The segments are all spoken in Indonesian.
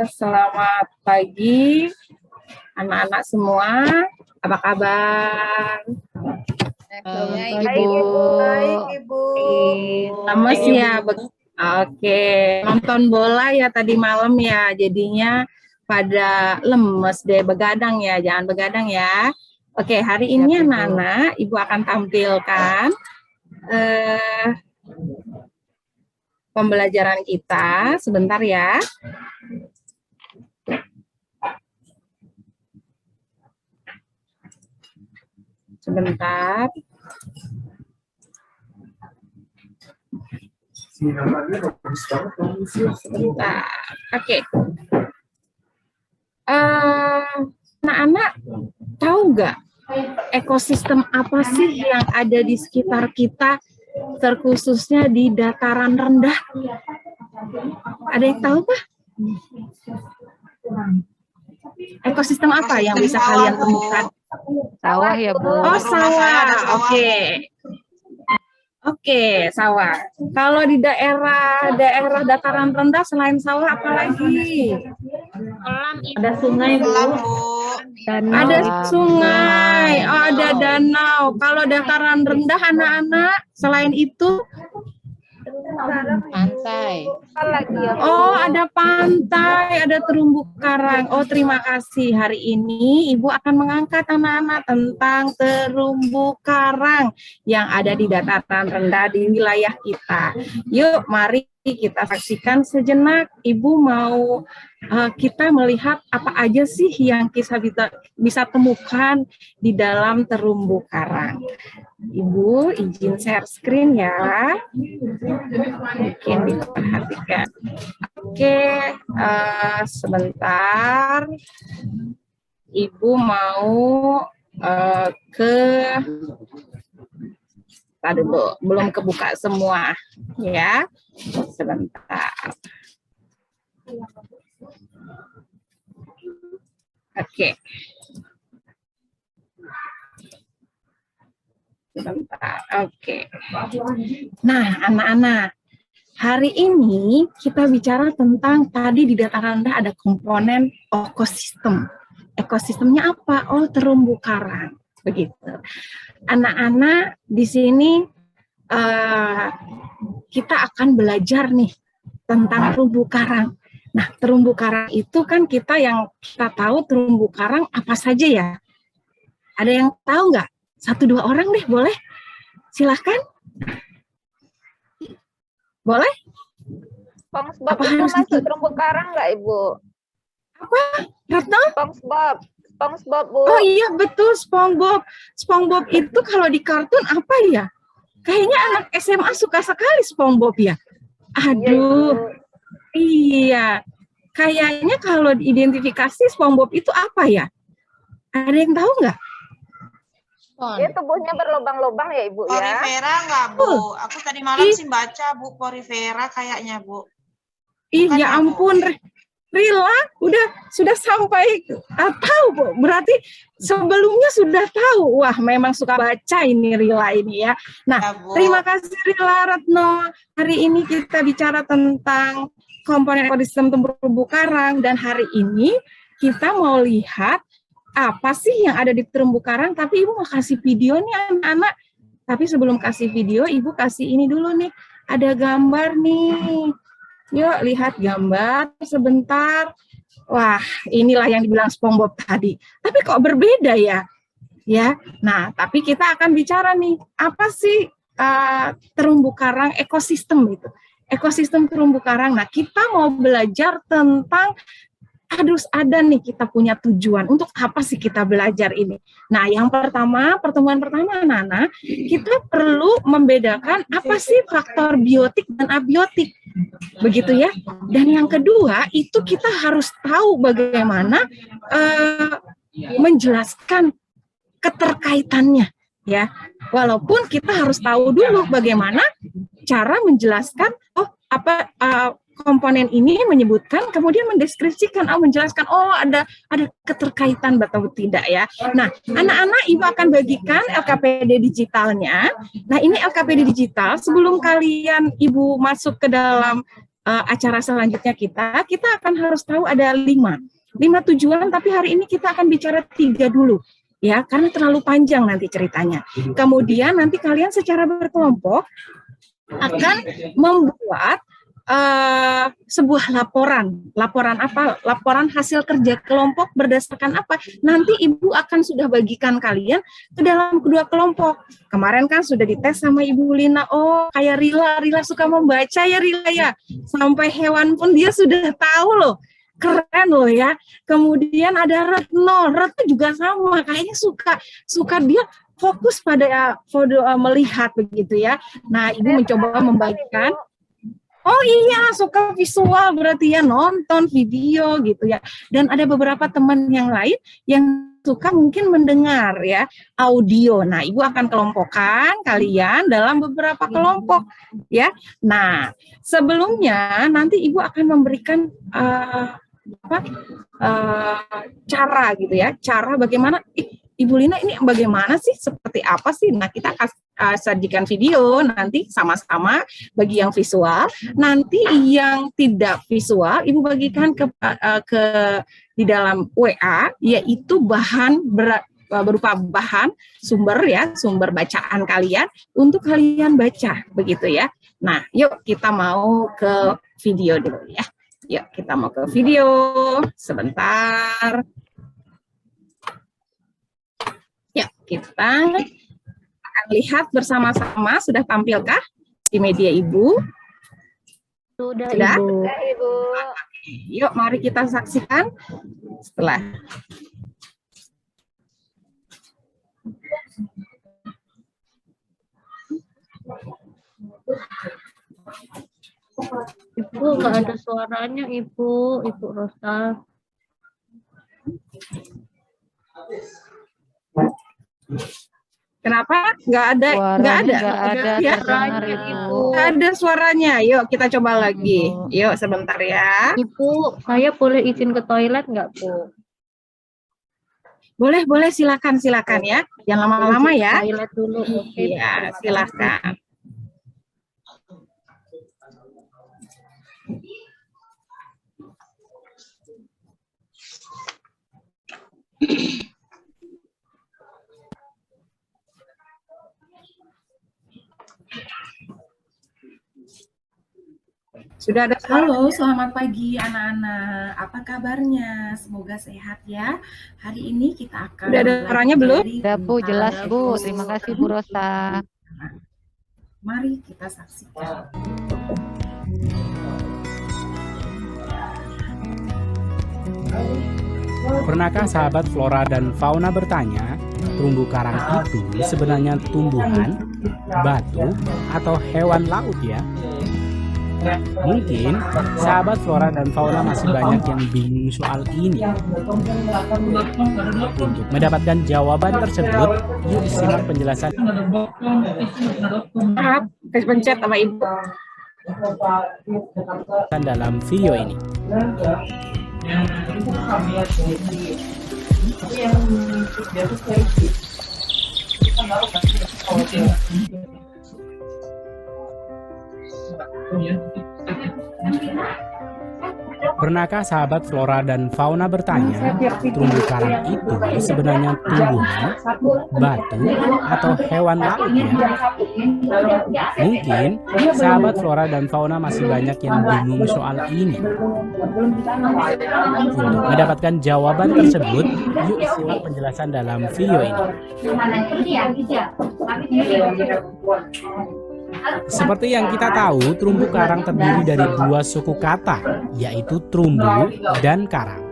Selamat pagi anak-anak semua. Apa kabar? Baik, Ibu. Baik, Ibu. Lemes ya? Oke. Nonton bola ya tadi malam ya. Jadinya pada lemes deh, begadang ya. Jangan begadang ya. Oke, hari ini anak-anak Ibu akan tampilkan pembelajaran kita. Sebentar ya. Sebentar. Sebentar. Oke. Anak-anak tahu nggak ekosistem apa sih yang ada di sekitar kita, terkhususnya di dataran rendah? Ada yang tahu Pak? Ekosistem apa yang bisa kalian temukan? Sawah ya, Bu. Oh, sawah. Oke. Oke, sawah. Kalau di daerah dataran rendah selain sawah apa lagi? Ada sungai, Bu. Ada sungai. Oh, ada danau. Kalau dataran rendah anak-anak selain itu Pantai. oh, ada pantai, ada terumbu karang. Oh, terima kasih. Hari ini Ibu akan mengangkat anak-anak tentang terumbu karang yang ada di dataran rendah di wilayah kita. Yuk, mari kita saksikan sejenak. Ibu mau kita melihat apa aja sih yang kita bisa temukan di dalam terumbu karang. Ibu izin share screen ya. Mungkin diperhatikan. Oke, sebentar. Ibu mau belum kebuka semua ya. Sebentar. Oke. Sebentar. Oke. Nah, anak-anak, hari ini kita bicara tentang tadi di dataran rendah ada komponen ekosistem. Ekosistemnya apa? Oh, terumbu karang. Begitu. Anak-anak, di sini kita akan belajar nih tentang terumbu karang. Nah, terumbu karang itu kan kita tahu terumbu karang apa saja ya? Ada yang tahu nggak? 1-2 orang deh, boleh? Silahkan. Boleh? SpongeBob itu masuk terumbu karang nggak, Ibu? Apa? Ratna? SpongeBob, Bu. Oh iya, betul, SpongeBob. SpongeBob itu kalau di kartun apa ya? Kayaknya anak SMA suka sekali SpongeBob ya. Aduh. Iya. Kayaknya kalau diidentifikasi SpongeBob itu apa ya? Ada yang tahu nggak? Dia tubuhnya berlubang-lubang ya, Ibu ya? Porifera nggak, Bu? Aku tadi malam sih baca, Bu, porifera kayaknya, Bu. Ih, ya ampun, Rila, sudah sampai tahu, Bu. Berarti sebelumnya sudah tahu. Wah, memang suka baca ini Rila ini ya. Nah, ya, terima kasih Rila Retno. Hari ini kita bicara tentang komponen ekosistem terumbu karang, dan hari ini kita mau lihat apa sih yang ada di terumbu karang, tapi Ibu mau kasih video nih anak-anak. Tapi sebelum kasih video, Ibu kasih ini dulu nih. Ada gambar nih. Yuk, lihat gambar sebentar. Wah, inilah yang dibilang SpongeBob tadi. Tapi kok berbeda ya? Ya. Nah, tapi kita akan bicara nih, apa sih terumbu karang, ekosistem itu? Ekosistem terumbu karang. Nah, kita mau belajar tentang harus ada nih, kita punya tujuan untuk apa sih kita belajar ini. Nah, yang pertama, pertemuan pertama anak-anak, kita perlu membedakan apa sih faktor biotik dan abiotik, begitu ya. Dan yang kedua, itu kita harus tahu bagaimana menjelaskan keterkaitannya ya. Walaupun kita harus tahu dulu bagaimana cara menjelaskan apa komponen ini menyebutkan, kemudian mendeskripsikan, menjelaskan, ada keterkaitan atau tidak ya. Nah, anak-anak Ibu akan bagikan LKPD digitalnya. Nah, ini LKPD digital, sebelum kalian Ibu masuk ke dalam acara selanjutnya kita akan harus tahu ada 5 tujuan, tapi hari ini kita akan bicara 3 dulu. Ya, karena terlalu panjang nanti ceritanya. Kemudian nanti kalian secara berkelompok akan membuat sebuah laporan apa? Laporan hasil kerja kelompok berdasarkan apa? Nanti Ibu akan sudah bagikan kalian ke dalam kedua kelompok. Kemarin kan sudah dites sama Ibu Lina. Oh, kayak Rila suka membaca ya Rila ya. Sampai hewan pun dia sudah tahu loh. Keren loh ya. Kemudian ada Retno juga sama, kayaknya suka dia fokus pada melihat begitu ya. Nah, Ibu mencoba membagikan. Oh iya, suka visual berarti ya, nonton video gitu ya. Dan ada beberapa teman yang lain yang suka mungkin mendengar ya, audio. Nah, Ibu akan kelompokkan kalian dalam beberapa kelompok ya. Nah, sebelumnya nanti Ibu akan memberikan cara gitu ya, cara bagaimana Ibu Lina ini bagaimana sih, seperti apa sih. Nah, kita akan sajikan video nanti sama-sama bagi yang visual. Nanti yang tidak visual Ibu bagikan ke di dalam WA, yaitu berupa bahan sumber ya, sumber bacaan kalian untuk kalian baca begitu ya. Nah, yuk kita mau ke video dulu ya. Yuk kita mau ke video sebentar. Yuk kita akan lihat bersama-sama. Sudah tampilkah di media Ibu? Sudah? Ibu. Ibu. Yuk mari kita saksikan setelah. Ibu nggak ada suaranya, Ibu Rosa. Kenapa? Nggak ada ya? Nggak ada suaranya. Yuk kita coba lagi. Yuk sebentar ya. Ibu, saya boleh izin ke toilet nggak, Bu? Boleh silakan ya. Jangan lama-lama ya. Toilet dulu. Iya, silakan. Sudah ada. Halo, selamat pagi anak-anak. Apa kabarnya? Semoga sehat ya. Hari ini kita akan. Sudah ada suaranya belum? Sudah Bu, jelas Bu. Terima kasih Bu Rosa. Mari kita saksikan. Pernahkah sahabat flora dan fauna bertanya, terumbu karang itu sebenarnya tumbuhan, batu, atau hewan laut ya? Mungkin sahabat flora dan fauna masih banyak yang bingung soal ini. Untuk mendapatkan jawaban tersebut, yuk simak penjelasan Pencet sama Ibu dalam video ini. Pernahkah sahabat flora dan fauna bertanya, terumbu karang itu sebenarnya tumbuhan, batu, atau hewan laut ya? Mungkin sahabat flora dan fauna masih banyak yang bingung soal ini. Untuk mendapatkan jawaban tersebut, yuk simak penjelasan dalam video ini. Seperti yang kita tahu, terumbu karang terdiri dari 2 suku kata, yaitu terumbu dan karang.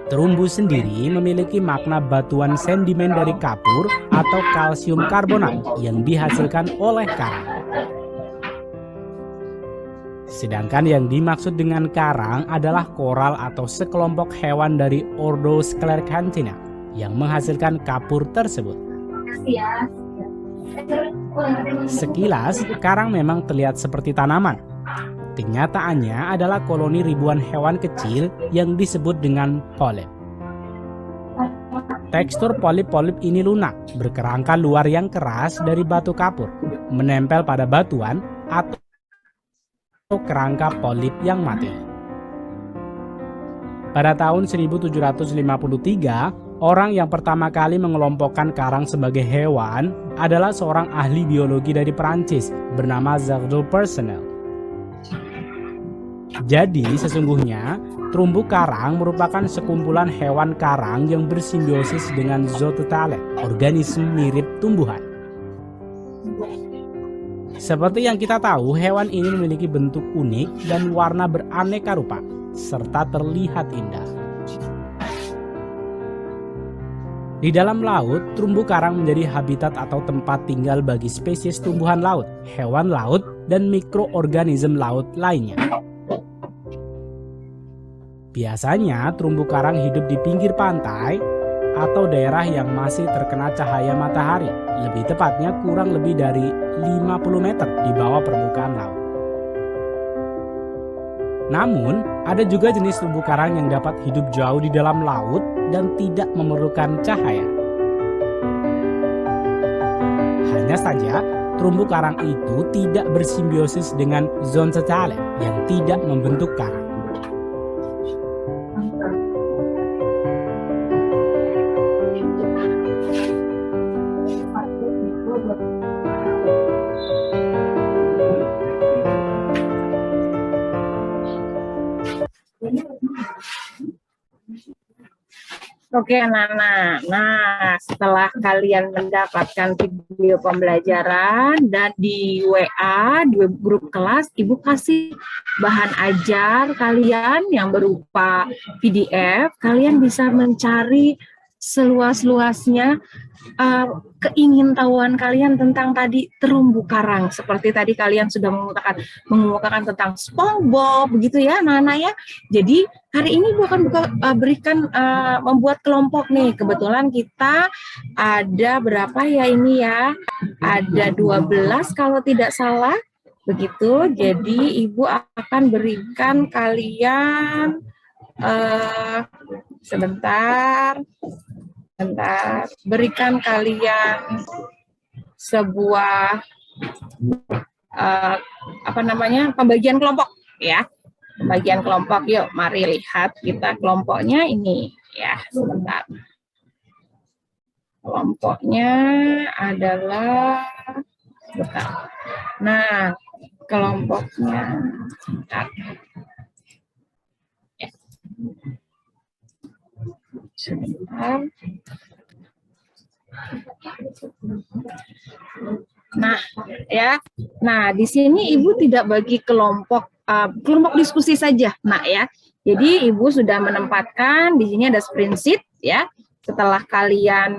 Terumbu sendiri memiliki makna batuan sedimen dari kapur atau kalsium karbonat yang dihasilkan oleh karang. Sedangkan yang dimaksud dengan karang adalah koral atau sekelompok hewan dari ordo Scleractina yang menghasilkan kapur tersebut. Sekilas, karang memang terlihat seperti tanaman. Kenyataannya adalah koloni ribuan hewan kecil yang disebut dengan polip. Tekstur polip-polip ini lunak, berkerangka luar yang keras dari batu kapur, menempel pada batuan atau kerangka polip yang mati. Pada tahun 1753, orang yang pertama kali mengelompokkan karang sebagai hewan adalah seorang ahli biologi dari Perancis bernama Jacques Personnel. Jadi sesungguhnya terumbu karang merupakan sekumpulan hewan karang yang bersimbiosis dengan zooxanthellae, organisme mirip tumbuhan. Seperti yang kita tahu, hewan ini memiliki bentuk unik dan warna beraneka rupa, serta terlihat indah. Di dalam laut, terumbu karang menjadi habitat atau tempat tinggal bagi spesies tumbuhan laut, hewan laut, dan mikroorganisme laut lainnya. Biasanya, terumbu karang hidup di pinggir pantai atau daerah yang masih terkena cahaya matahari, lebih tepatnya kurang lebih dari 50 meter di bawah permukaan laut. Namun, ada juga jenis terumbu karang yang dapat hidup jauh di dalam laut dan tidak memerlukan cahaya. Hanya saja, terumbu karang itu tidak bersimbiosis dengan zooxanthellae yang tidak membentuk karang. Oke anak-anak, nah setelah kalian mendapatkan video pembelajaran dan di WA, di grup kelas, Ibu kasih bahan ajar kalian yang berupa PDF, kalian bisa mencari seluas-luasnya keingintahuan kalian tentang tadi terumbu karang. Seperti tadi kalian sudah mengemukakan tentang SpongeBob, begitu ya anak-anak ya. Jadi hari ini Ibu akan membuat kelompok nih. Kebetulan kita ada berapa ya ini ya? Ada 12 kalau tidak salah. Begitu. Jadi Ibu akan berikan kalian berikan kalian sebuah pembagian kelompok ya. Pembagian kelompok, yuk mari lihat kita kelompoknya ini ya, sebentar. Kelompoknya adalah nah, kelompoknya ya. Sebentar. Nah, ya. Nah, di sini Ibu tidak bagi kelompok diskusi saja. Nah, ya. Jadi Ibu sudah menempatkan di sini ada spreadsheet ya. Setelah kalian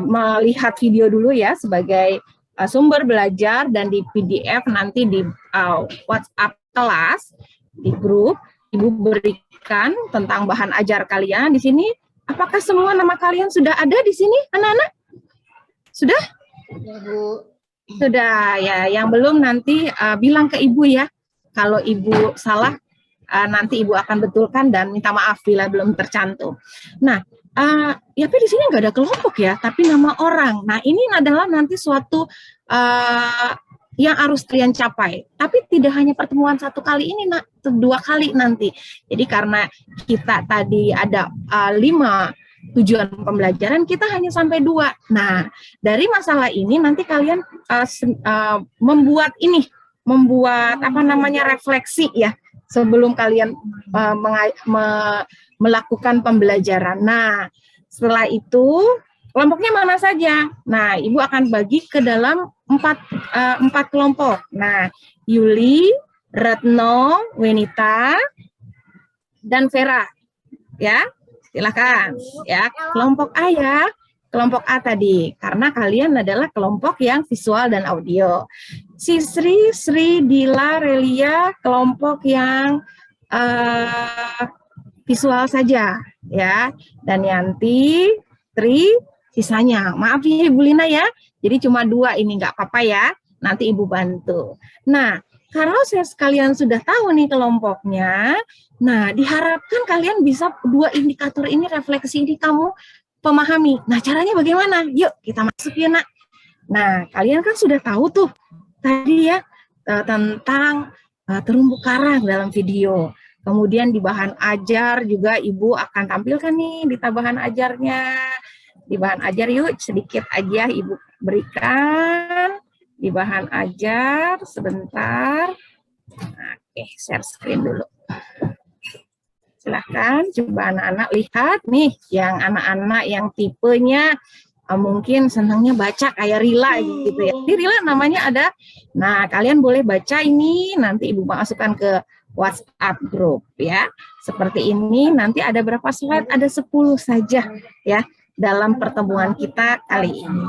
melihat video dulu ya sebagai sumber belajar dan di PDF nanti di WhatsApp kelas di grup Ibu berikan tentang bahan ajar kalian di sini. Apakah semua nama kalian sudah ada di sini, anak-anak? Sudah? Ya, Bu. Sudah ya. Yang belum nanti bilang ke Ibu ya. Kalau Ibu salah, nanti Ibu akan betulkan dan minta maaf bila belum tercantum. Nah, ya tapi di sini nggak ada kelompok ya, tapi nama orang. Nah, ini adalah nanti suatu yang harus kalian capai. Tapi tidak hanya pertemuan satu kali ini, nak, 2 kali nanti. Jadi karena kita tadi ada 5 tujuan pembelajaran, kita hanya sampai 2. Nah, dari masalah ini nanti kalian membuat refleksi ya sebelum kalian melakukan pembelajaran. Nah, setelah itu kelompoknya mana saja? Nah, Ibu akan bagi ke dalam 4 kelompok. Nah, Yuli, Retno, Wenita, dan Vera. Ya, silakan. Ya, kelompok A ya. Kelompok A tadi, karena kalian adalah kelompok yang visual dan audio. Sisri, Sri, Dila, Relia, kelompok yang visual saja. Ya, dan Yanti, Tri, sisanya. Maaf ya Ibu Lina ya, jadi cuma 2 ini, nggak apa-apa ya, nanti Ibu bantu. Nah, kalau kalian sudah tahu nih kelompoknya, nah diharapkan kalian bisa 2 indikator ini, refleksi ini kamu pemahami. Nah, caranya bagaimana? Yuk kita masuk ya nak. Nah, kalian kan sudah tahu tuh tadi ya, tentang terumbu karang dalam video. Kemudian di bahan ajar juga Ibu akan tampilkan nih di bahan ajarnya. Di bahan ajar yuk sedikit aja Ibu berikan. Di bahan ajar sebentar. Oke, share screen dulu. Silahkan coba anak-anak lihat nih yang anak-anak yang tipenya mungkin senangnya baca kayak Rila gitu ya. Di Rila namanya ada. Nah, kalian boleh baca ini, nanti Ibu masukkan ke WhatsApp grup ya. Seperti ini, nanti ada berapa slide? Ada 10 saja ya dalam pertemuan kita kali ini.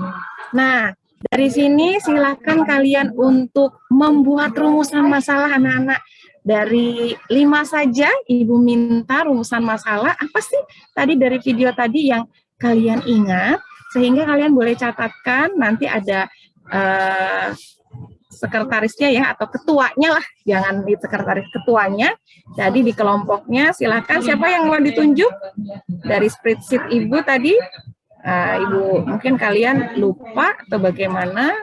Nah, dari sini silakan kalian untuk membuat rumusan masalah anak-anak. Dari 5 saja Ibu minta rumusan masalah. Apa sih tadi dari video tadi yang kalian ingat? Sehingga kalian boleh catatkan, nanti ada sekretarisnya ya, atau ketuanya lah, jangan di sekretaris, ketuanya. Jadi di kelompoknya silakan siapa yang mau ditunjuk dari spreadsheet Ibu tadi. Ibu mungkin kalian lupa atau bagaimana,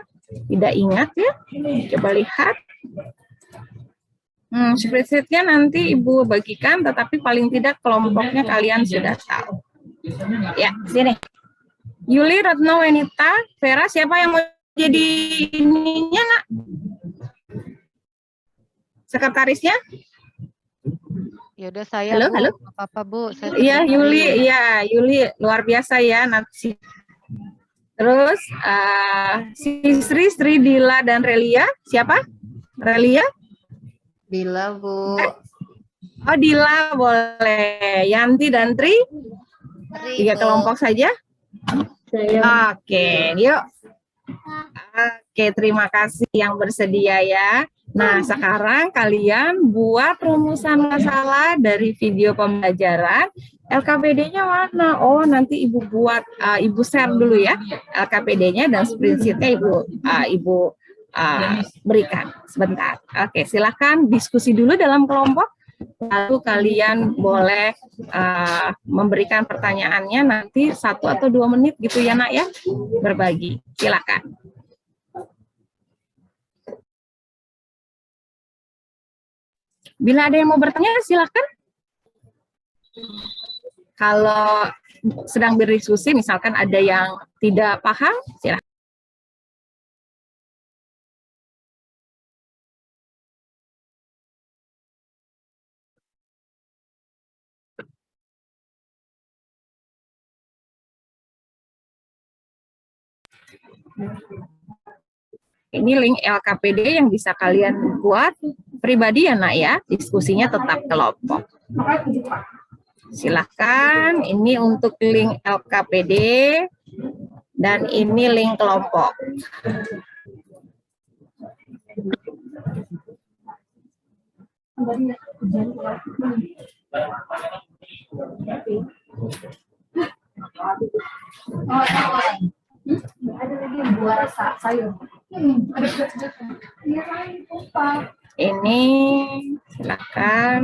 tidak ingat ya, coba lihat. Spreadsheetnya nanti Ibu bagikan, tetapi paling tidak kelompoknya kalian sudah tahu. Ya, sini. Yuli, Retno, Wenita, Vera, siapa yang mau jadi ininya, Nak? Sekretarisnya? Ya udah saya. Halo, Bu. halo. Apa-apa, Bu. Iya, Yuli, ya, Yuli luar biasa ya nanti. Terus Sisri, Sri, Dila dan Relia, siapa? Relia? Dila, Bu. Oh, Dila boleh. Yanti dan Tri? 3 kelompok saja. Oke, yuk. Oke, terima kasih yang bersedia ya. Nah, sekarang kalian buat rumusan masalah dari video pembelajaran. LKPD-nya mana? Oh, nanti Ibu buat, Ibu share dulu ya LKPD-nya dan spreadsheet-nya Ibu berikan sebentar. Oke, silakan diskusi dulu dalam kelompok. Lalu kalian boleh memberikan pertanyaannya nanti 1 atau 2 menit gitu ya, Nak ya, berbagi. Silakan. Bila ada yang mau bertanya, silakan. Kalau sedang berdiskusi, misalkan ada yang tidak paham, silakan. Ini link LKPD yang bisa kalian buat pribadi ya, Nak ya. Diskusinya tetap kelompok. Silahkan, ini untuk link LKPD dan ini link kelompok. Ini silakan.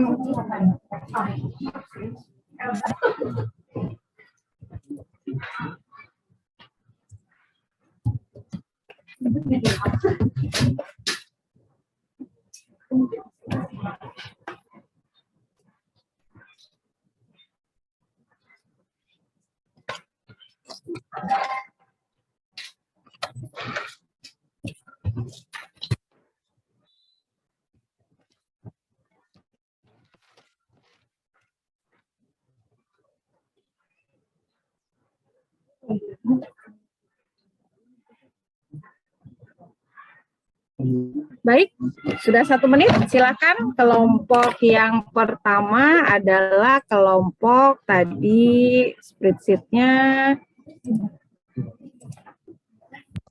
Baik, sudah 1 menit. Silakan. Kelompok yang pertama adalah kelompok tadi spreadsheet-nya.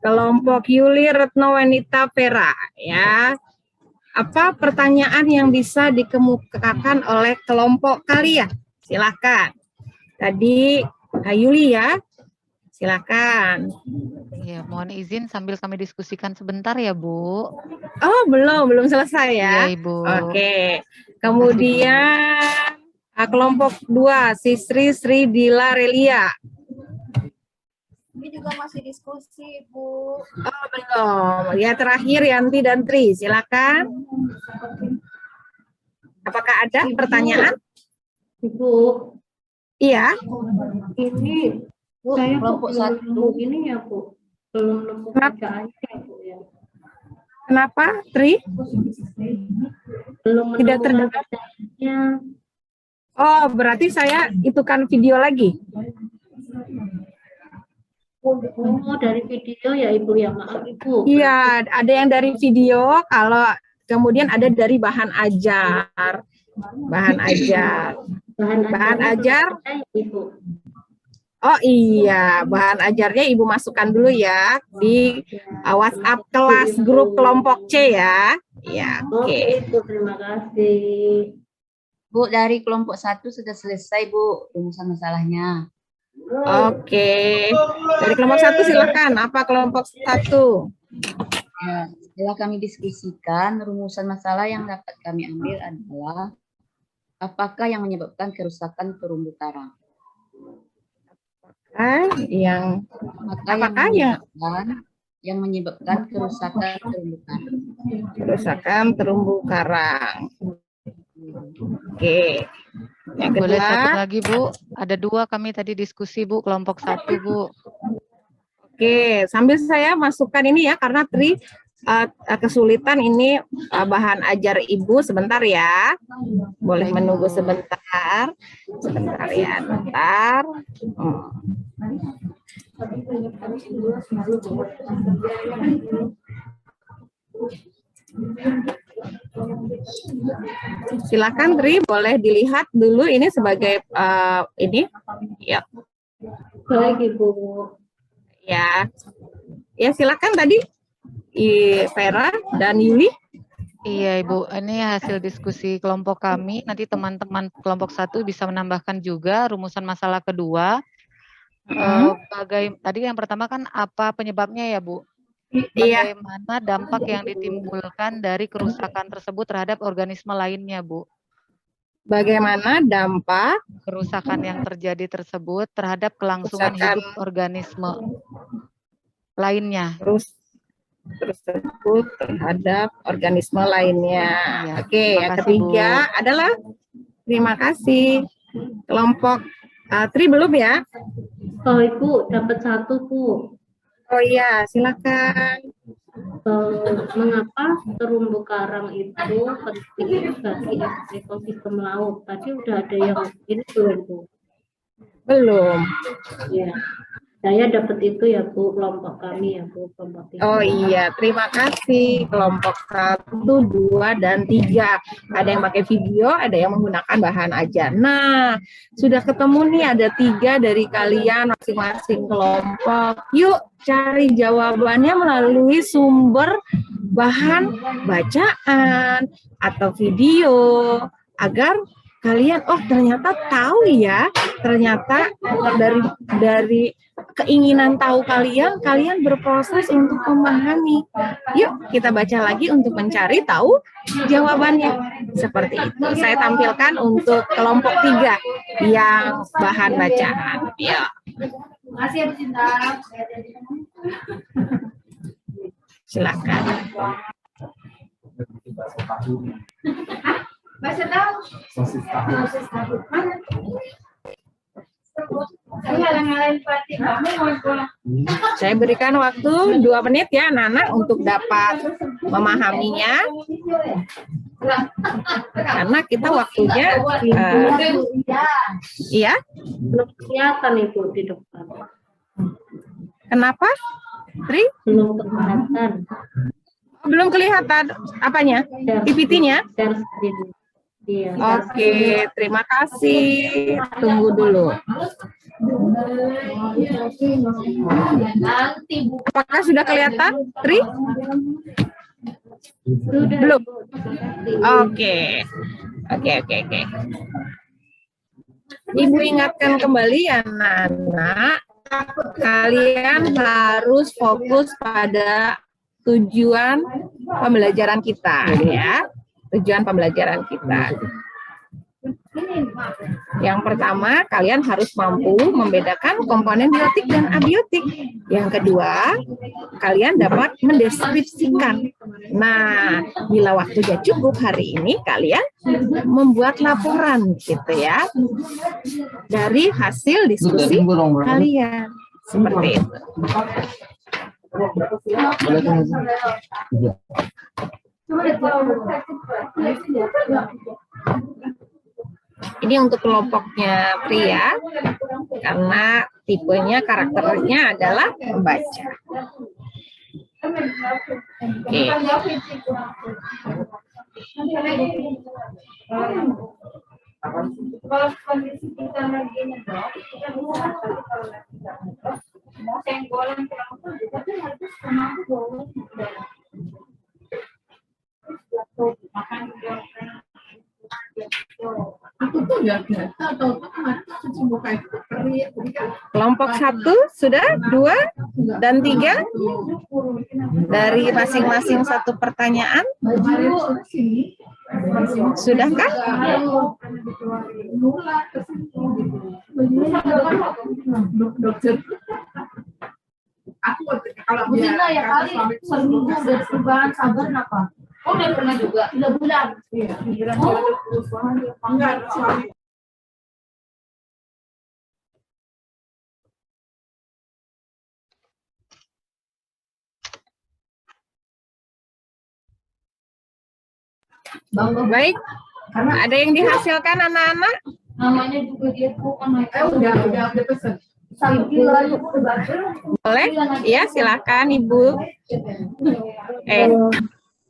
Kelompok Yuli, Retno, Wenita, Vera ya. Apa pertanyaan yang bisa dikemukakan oleh kelompok kalian? Silakan. Tadi Yuli ya. Silakan. Ya, mohon izin sambil kami diskusikan sebentar ya, Bu. Oh, belum selesai ya. Iya, Ibu. Oke. Kemudian kelompok 2, Sisri, Sri, Dila, Relia. Ini juga masih diskusi, Bu. Oh, belum. Ya, terakhir Yanti dan Tri, silakan. Apakah ada pertanyaan? Ibu, Iya. ini Bu, saya kok kelompok belum satu. nemu ini ya, Bu. Belum nemu Kenapa? bacaannya ya, Bu ya. Kenapa, Tri? Belum Tidak menemukan terdengar. bacaannya. Oh, berarti saya itukan video lagi. Oh, dari video ya, Ibu ya. Maaf, Ibu. Iya, ada yang dari video, kalau kemudian ada dari bahan ajar. Bahan ajar. Bahan ajar. Ya, Ibu. Oh iya, bahan ajarnya Ibu masukkan dulu ya di WhatsApp kelas grup kelompok C ya. Ya, Oke, oke. Ibu. Terima kasih. Bu, dari kelompok 1 sudah selesai, Bu, rumusan masalahnya. Oke. Dari kelompok 1 silakan. Apa kelompok 1? Ya, setelah kami diskusikan, rumusan masalah yang dapat kami ambil adalah apakah yang menyebabkan kerusakan terumbu karang? Apakah yang menyebabkan kerusakan terumbu karang? kerusakan terumbu karang. Oke. Yang Boleh satu kedua, lagi, Bu? Ada 2 kami tadi diskusi, Bu, kelompok 1, Bu. oke, sambil saya masukkan ini ya, karena Tri kesulitan ini bahan ajar Ibu sebentar ya. Boleh Baik, menunggu Bu. sebentar. Sebentar ya, bentar. Silakan Tri, boleh dilihat dulu ini sebagai ini. Ya, Baik, Ibu. ya. Ya, silakan tadi Vera dan Yuli. Iya, Ibu. Ini hasil diskusi kelompok kami. Nanti teman-teman kelompok 1 bisa menambahkan juga rumusan masalah kedua. Tadi yang pertama kan apa penyebabnya ya, Bu? Iya, Bagaimana dampak yang ditimbulkan dari kerusakan tersebut terhadap organisme lainnya, Bu? bagaimana dampak Kerusakan yang terjadi tersebut terhadap kelangsungan Kerusakan. hidup organisme lainnya. tersebut terhadap organisme lainnya. Iya, Oke, terima yang kasih, ketiga adalah terima kasih kelompok Tri belum ya? Oh, Ibu, dapat 1, Bu. Oh iya, silakan. Mengapa terumbu karang itu penting bagi ekosistem laut? Tadi udah ada yang ini belum, Bu? Belum. Ya, saya dapat itu ya, Bu, kelompok kami ya, Bu, kelompok 3. Oh iya, terima kasih kelompok 1, 2, dan 3. Ada yang pakai video, ada yang menggunakan bahan ajar. Nah, sudah ketemu nih ada 3 dari kalian masing-masing kelompok. Yuk cari jawabannya melalui sumber bahan bacaan atau video agar kalian ternyata tahu ya, ternyata dari keinginan tahu kalian berproses untuk memahami. Yuk kita baca lagi untuk mencari tahu jawabannya. Seperti itu. Saya tampilkan untuk kelompok 3 yang bahan bacaan. Ya. Makasih ya, Bu Cinta. Silakan. Bahasa tahu. Sosis tahu. Mana? Saya berikan waktu 2 menit ya anak-anak untuk dapat memahaminya. Karena kita waktunya iya. Belum kelihatan itu di depan. Kenapa? Tri? Belum kelihatan. Belum kelihatan apanya? PPT-nya? Share screen. Iya. Oke, terima kasih. Tunggu dulu. Apakah sudah kelihatan, Tri? Sudah, Belum. Bu. Oke. Ibu ingatkan kembali ya, anak-anak, kalian harus fokus pada tujuan pembelajaran kita ya. Tujuan pembelajaran kita. Yang pertama, kalian harus mampu membedakan komponen biotik dan abiotik. Yang kedua, kalian dapat mendeskripsikan. Nah, bila waktunya cukup hari ini, kalian membuat laporan gitu ya, dari hasil diskusi kalian. Seperti itu. Ini untuk kelompoknya pria, karena tipenya, karakternya adalah membaca. Oke. Kelompok 1 sudah, 2 dan 3 dari masing-masing satu pertanyaan. Sudahkah? Kalau ya kali seminggu dari perubahan sabar apa? Oh, udah pernah juga 3 bulan. Iya. Enggak, suami. Baik, ada yang dihasilkan anak-anak? Namanya juga dia bukan udah pesen. Boleh? Ya, silakan Ibu.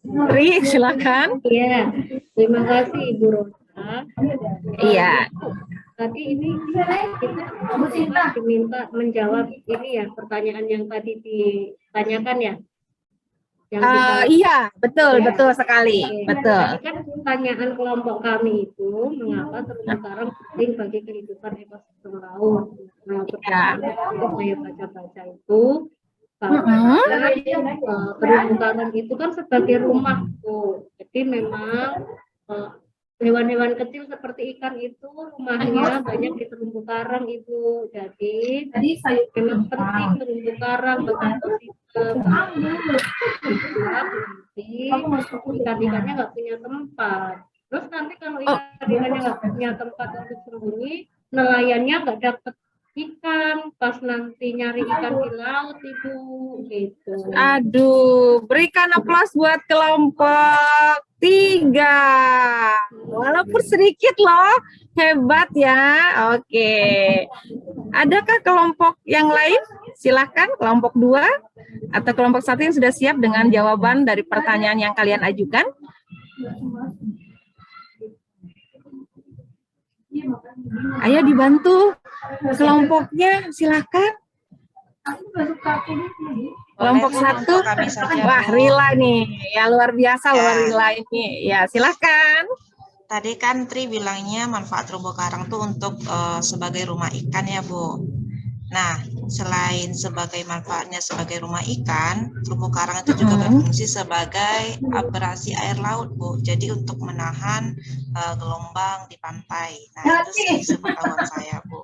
Ri, silakan. Iya, terima kasih Ibu Rosa. Iya. Tadi ini kita diminta menjawab ini ya, pertanyaan yang tadi ditanyakan ya. Iya, betul, betul sekali, betul. Tadi kan pertanyaan kelompok kami itu, mengapa terumbu karang penting bagi kehidupan ekosistem laut. Nah, pertanyaan kelompok saya baca-baca itu, karena terumbu karang itu kan sebagai rumah tuh. Jadi memang hewan-hewan kecil seperti ikan itu rumahnya banyak di terumbu karang Ibu. Jadi memang penting terumbu karang bagi ikan-ikannya nggak punya tempat. Terus nanti kalau ikan-ikannya nggak punya tempat untuk sembunyi, nelayannya nggak dapat ikan pas nanti nyari ikan di laut Ibu, gitu. Aduh, berikan aplaus buat kelompok 3. Walaupun sedikit loh, hebat ya. Oke. Adakah kelompok yang lain? Silahkan kelompok 2 atau kelompok 1 yang sudah siap dengan jawaban dari pertanyaan yang kalian ajukan. Ayo dibantu kelompoknya, silakan. Kelompok 1, wah Rila nih, ya luar biasa luar Rila ini. Ya silakan. Tadi kan Tri bilangnya manfaat terumbu karang tuh untuk sebagai rumah ikan ya Bu. Nah, selain sebagai manfaatnya sebagai rumah ikan, terumbu karang itu juga berfungsi sebagai abrasi air laut, Bu. Jadi untuk menahan gelombang di pantai. Nah, itu sih sepengetahuan saya, Bu.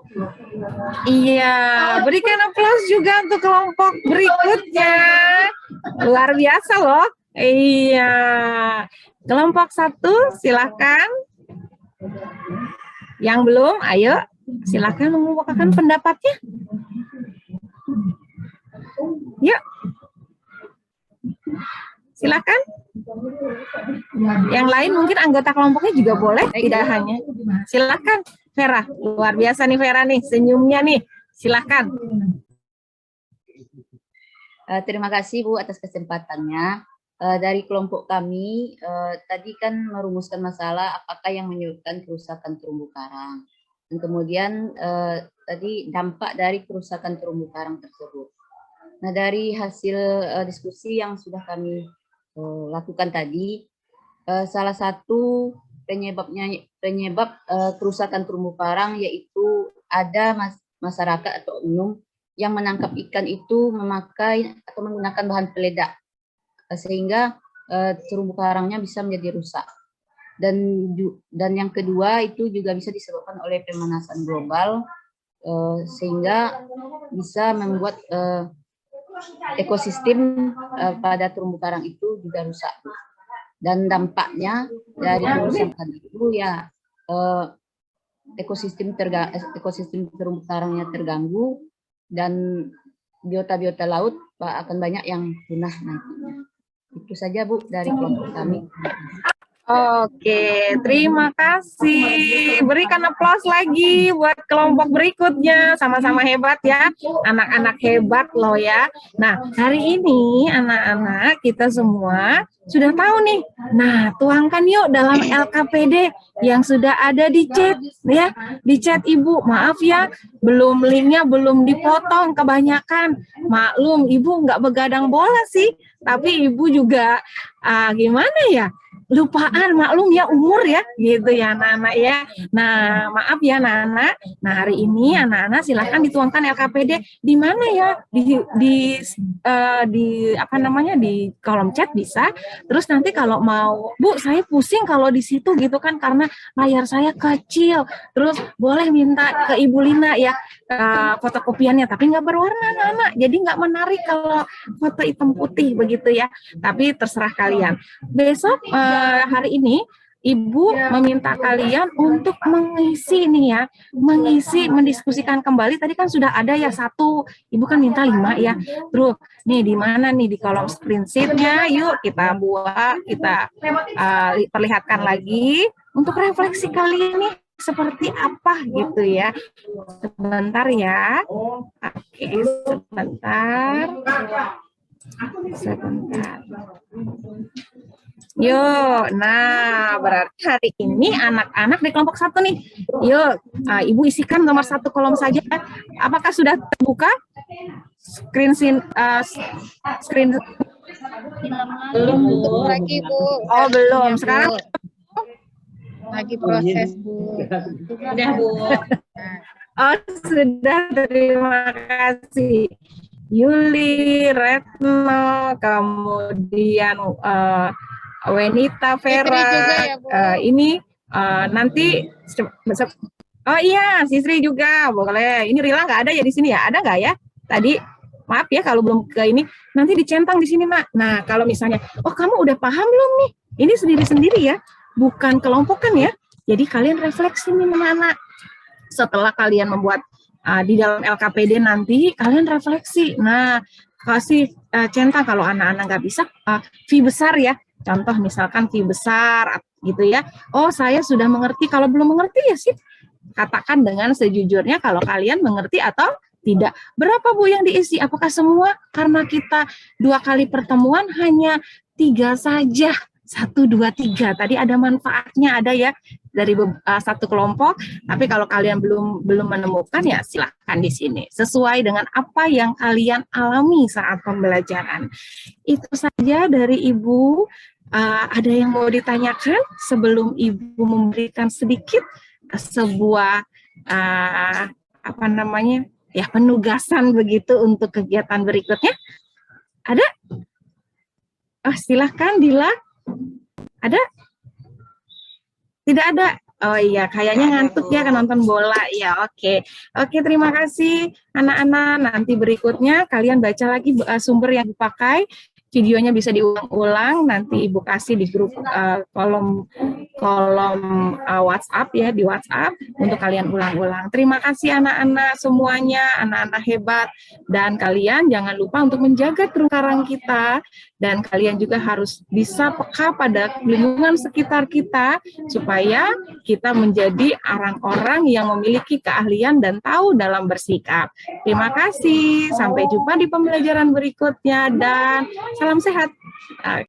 Iya, berikan aplaus juga untuk kelompok berikutnya. Luar biasa loh. Iya. Kelompok 1, silakan. Yang belum, ayo. Silakan mengungkapkan pendapatnya. Yuk. Silakan. Yang lain mungkin anggota kelompoknya juga boleh, tidak hanya. Silakan, Vera. Luar biasa nih Vera nih, senyumnya nih. Silakan. Terima kasih Bu atas kesempatannya. Dari kelompok kami, tadi kan merumuskan masalah apakah yang menyebabkan kerusakan terumbu karang. Dan kemudian tadi dampak dari kerusakan terumbu karang tersebut. Nah, dari hasil diskusi yang sudah kami lakukan tadi, salah satu penyebab kerusakan terumbu karang yaitu ada masyarakat atau oknum yang menangkap ikan itu memakai atau menggunakan bahan peledak, sehingga terumbu karangnya bisa menjadi rusak. Dan yang kedua itu juga bisa disebabkan oleh pemanasan global, sehingga bisa membuat ekosistem pada terumbu karang itu juga rusak. Dan dampaknya dari kerusakan itu ya ekosistem terumbu karangnya terganggu, dan biota-biota laut akan banyak yang punah nantinya. Itu saja Bu dari kelompok kami. Oke, terima kasih. Berikan aplaus lagi buat kelompok berikutnya. Sama-sama hebat ya. Anak-anak hebat loh ya. Nah, hari ini anak-anak kita semua sudah tahu nih. Nah, tuangkan yuk dalam LKPD yang sudah ada di chat ya. Di chat Ibu. Maaf ya, linknya belum dipotong kebanyakan. Maklum, Ibu nggak begadang bola sih. Tapi Ibu juga gimana ya? Lupaan, maklum ya, umur ya, gitu ya anak-anak ya. Nah, maaf ya anak-anak. Nah, hari ini anak-anak silahkan dituangkan LKPD di mana ya? Di apa namanya, di kolom chat bisa. Terus nanti kalau mau, Bu, saya pusing kalau di situ gitu kan karena layar saya kecil. Terus boleh minta ke Ibu Lina ya fotokopiannya, tapi nggak berwarna anak-anak. Jadi nggak menarik kalau foto hitam putih begitu ya. Tapi terserah kalian. Besok hari ini Ibu meminta kalian untuk mengisi nih ya, mendiskusikan kembali. Tadi kan sudah ada ya 1, Ibu kan minta 5 ya. Terus nih di mana nih di kolom spreadsheet-nya, yuk kita buat, kita perlihatkan lagi untuk refleksi kali ini seperti apa gitu ya. Sebentar ya. Oke, sebentar. Yuk, nah berarti hari ini anak-anak di kelompok 1 nih. Yuk, Ibu isikan nomor 1 kolom saja. Apakah sudah terbuka? Screen belum lagi Bu. Oh belum. Sekarang lagi proses Bu. Sudah Bu. Oh sudah, terima kasih. Yuli, Retno, kemudian Wenita, Vera, juga ya, Bu. Ini nanti, oh iya, Sisri juga boleh. Ini Rila nggak ada ya di sini ya? Ada nggak ya? Tadi maaf ya kalau belum ke ini, nanti dicentang di sini Mak. Nah kalau misalnya, oh kamu udah paham belum nih? Ini sendiri-sendiri ya, bukan kelompokan ya. Jadi kalian refleksi nih anak-anak. Setelah kalian membuat di dalam LKPD nanti, kalian refleksi. Nah kasih centang kalau anak-anak nggak bisa, V besar ya. Contoh misalkan V besar gitu ya. Oh saya sudah mengerti, kalau belum mengerti ya sih katakan dengan sejujurnya kalau kalian mengerti atau tidak. Berapa Bu yang diisi? Apakah semua? Karena kita 2 kali pertemuan hanya 3 saja. 1, 2, 3. Tadi ada manfaatnya, ada ya dari 1 kelompok. Tapi kalau kalian belum menemukan ya silahkan di sini. Sesuai dengan apa yang kalian alami saat pembelajaran. Itu saja dari Ibu. Ada yang mau ditanyakan sebelum Ibu memberikan sedikit sebuah apa namanya ya penugasan begitu untuk kegiatan berikutnya? Ada? Oh silahkan Dila. Ada? Tidak ada. Oh iya, kayaknya ngantuk ya kan nonton bola. Ya, oke. Oke, terima kasih anak-anak. Nanti berikutnya kalian baca lagi sumber yang dipakai. Videonya bisa diulang-ulang, nanti Ibu kasih di grup kolom WhatsApp ya, di WhatsApp untuk kalian ulang-ulang. Terima kasih anak-anak semuanya, anak-anak hebat, dan kalian jangan lupa untuk menjaga terumbu karang kita, dan kalian juga harus bisa peka pada lingkungan sekitar kita, supaya kita menjadi orang-orang yang memiliki keahlian dan tahu dalam bersikap. Terima kasih, sampai jumpa di pembelajaran berikutnya, dan salam sehat.